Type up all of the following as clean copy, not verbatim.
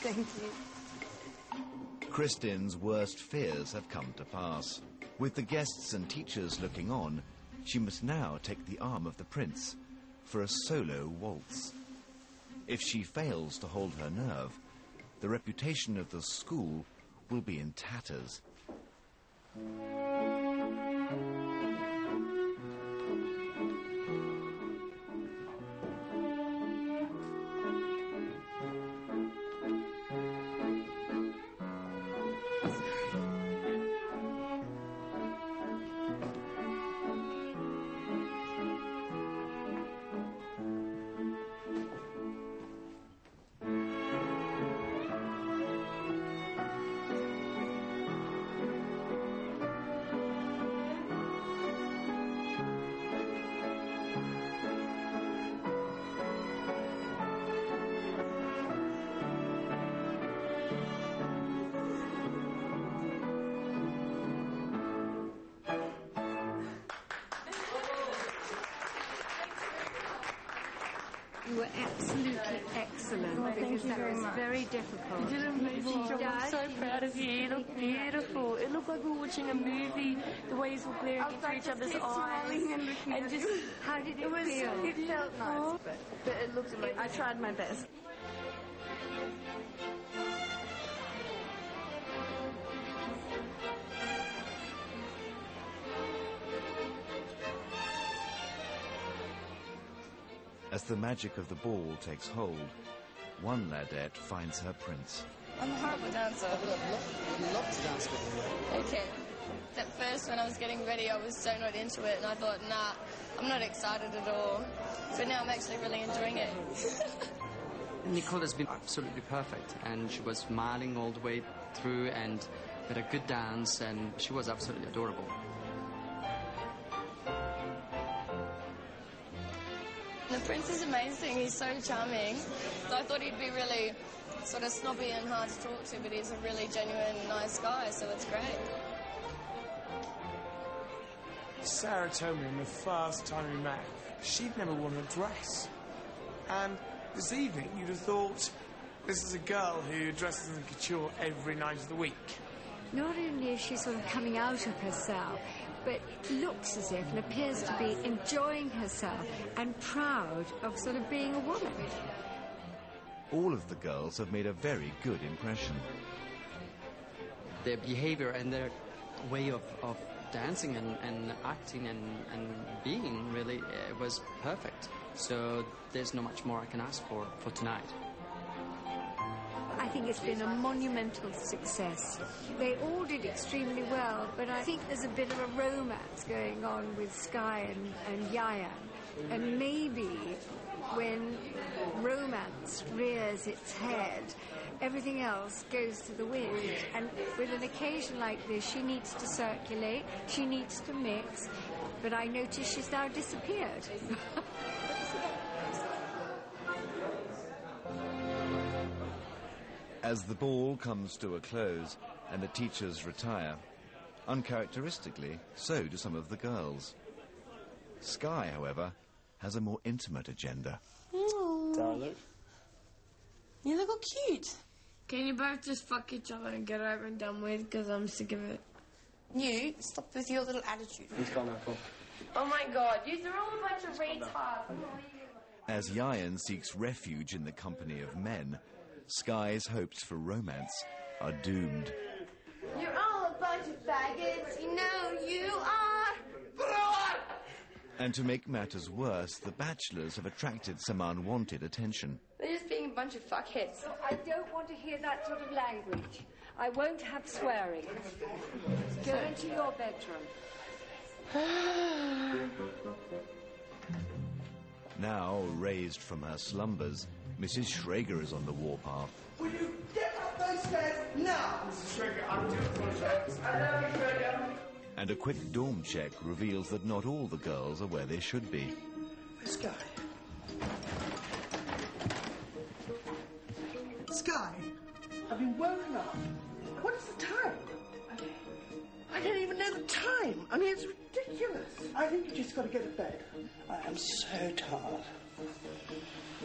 Thank you. Kristin's worst fears have come to pass. With the guests and teachers looking on, she must now take the arm of the prince for a solo waltz. If she fails to hold her nerve, the reputation of the school will be in tatters. You were absolutely excellent, because that was very difficult. You did an amazing job. I'm so proud of you. You look beautiful. It looked like we were watching a movie, the ways we're glaring into each other's eyes. And just, how did it feel? It felt nice, but it looked amazing. I tried my best. As the magic of the ball takes hold, one Ladette finds her prince. I'm a horrible dancer. I'd love to dance with you. Okay. At first, when I was getting ready, I was so not into it, and I thought, nah, I'm not excited at all. But now I'm actually really enjoying it. Nicole has been absolutely perfect, and she was smiling all the way through, and with a good dance, and she was absolutely adorable. The prince is amazing. He's so charming. So I thought he'd be really sort of snobby and hard to talk to, but he's a really genuine, nice guy, so it's great. Sarah told me on the first time we met, she'd never worn a dress. And this evening, you'd have thought, this is a girl who dresses in couture every night of the week. Not only is she sort of coming out of herself, but looks as if and appears to be enjoying herself and proud of sort of being a woman. All of the girls have made a very good impression. Their behavior and their way of dancing and acting and being really was perfect. So there's not much more I can ask for tonight. I think it's been a monumental success. They all did extremely well, but I think there's a bit of a romance going on with Skye and Yayan. And maybe when romance rears its head, everything else goes to the wind. And with an occasion like this, she needs to circulate, she needs to mix, but I notice she's now disappeared. As the ball comes to a close and the teachers retire, uncharacteristically, so do some of the girls. Skye, however, has a more intimate agenda. Darling. You look all cute. Can you both just fuck each other and get over and done with, because I'm sick of it? You, stop with your little attitude. He's gone, Nicole. Oh my God, you're all a bunch of retards. As Yayan seeks refuge in the company of men, Skye's hopes for romance are doomed. You're all a bunch of faggots, you know you are. And to make matters worse, the bachelors have attracted some unwanted attention. They're just being a bunch of fuckheads. I don't want to hear that sort of language. I won't have swearing. Go into your bedroom. Now, raised from her slumbers, Mrs. Schrager is on the warpath. Will you get up those stairs now? Mrs. Schrager, I'm doing projects. I love you, Schrager. And a quick dorm check reveals that not all the girls are where they should be. Skye. Skye, I've been woken up. What is the time? I don't even know the time. I mean, it's ridiculous. I think you just got to go to bed. I am so tired.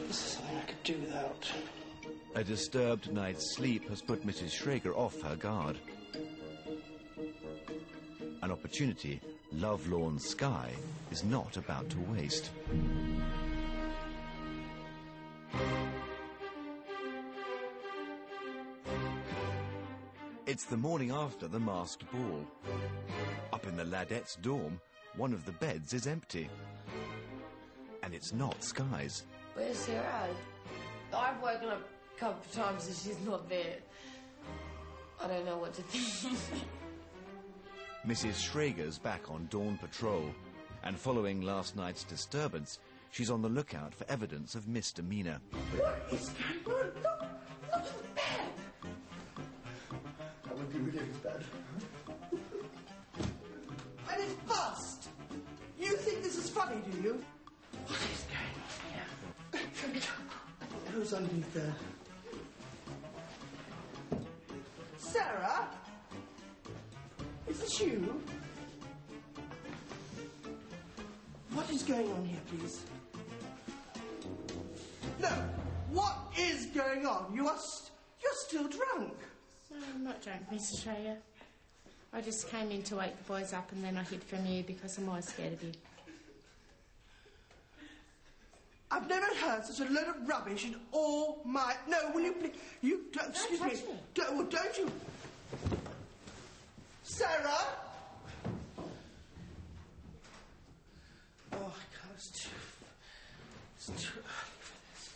This is something I could do without. A disturbed night's sleep has put Mrs. Schrager off her guard. An opportunity lovelorn Skye is not about to waste. It's the morning after the masked ball. Up in the Ladette's dorm, one of the beds is empty. And it's not Skye's. Where's Sarah? I've woken up a couple of times and she's not there. I don't know what to think. Mrs. Schrager's back on dawn patrol, and following last night's disturbance, she's on the lookout for evidence of misdemeanor. What is going on? Look at the bed. That would be really bad. And it's bust. You think this is funny, do you? What is going on here? Who's underneath there? Sarah? Is this you? What is going on here, please? No, what is going on? You're still drunk. No, I'm not drunk, Mrs. Schrager. I just came in to wake the boys up and then I hid from you because I'm always scared of you. I've never heard such a load of rubbish in all my... No, will you please... You don't... Excuse me. Don't you... Sarah? Oh, I can't. It's too early for this.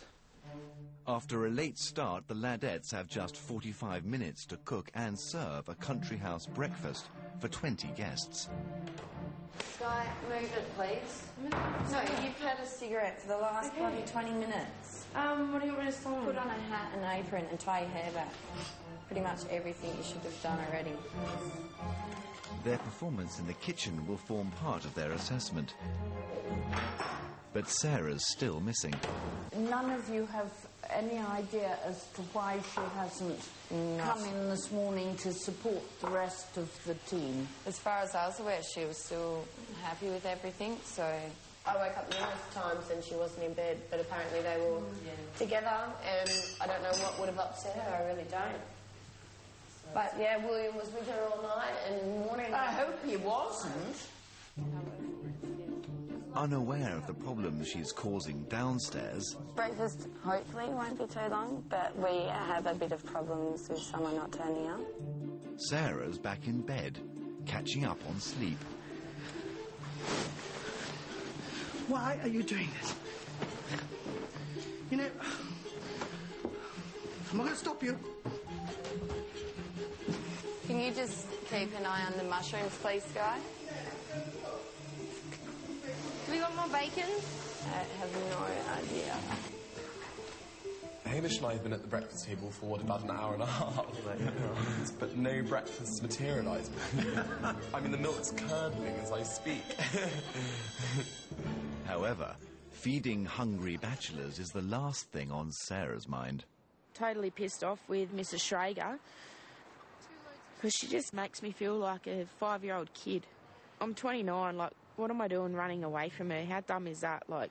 After a late start, the Ladettes have just 45 minutes to cook and serve a country house breakfast for 20 guests. Skye, move it, please. No, you've had a cigarette for the last probably 20 minutes. What do you want me to sign? Put on a hat and apron and tie your hair back. Pretty much everything you should have done already. Their performance in the kitchen will form part of their assessment. But Sarah's still missing. None of you have any idea as to why she hasn't come in this morning to support the rest of the team? As far as I was aware, she was still happy with everything, so... I woke up numerous times and she wasn't in bed, but apparently they were together, and I don't know what would have upset her, I really don't. But yeah, William was with her all night and morning... I hope he wasn't. Unaware of the problems she's causing downstairs, Breakfast hopefully won't be too long, but we have a bit of problems with someone not turning up. Sarah's back in bed, catching up on sleep. Why are you doing this? You know... I'm not going to stop you. Can you just keep an eye on the mushrooms, please, Skye? Do we got more bacon? I have no idea. Hamish and I have been at the breakfast table for, about an hour and a half. But no breakfast materialised. I mean, the milk's curdling as I speak. However, feeding hungry bachelors is the last thing on Sarah's mind. Totally pissed off with Mrs. Schrager because she just makes me feel like a 5-year-old kid. I'm 29, like, what am I doing running away from her? How dumb is that? Like,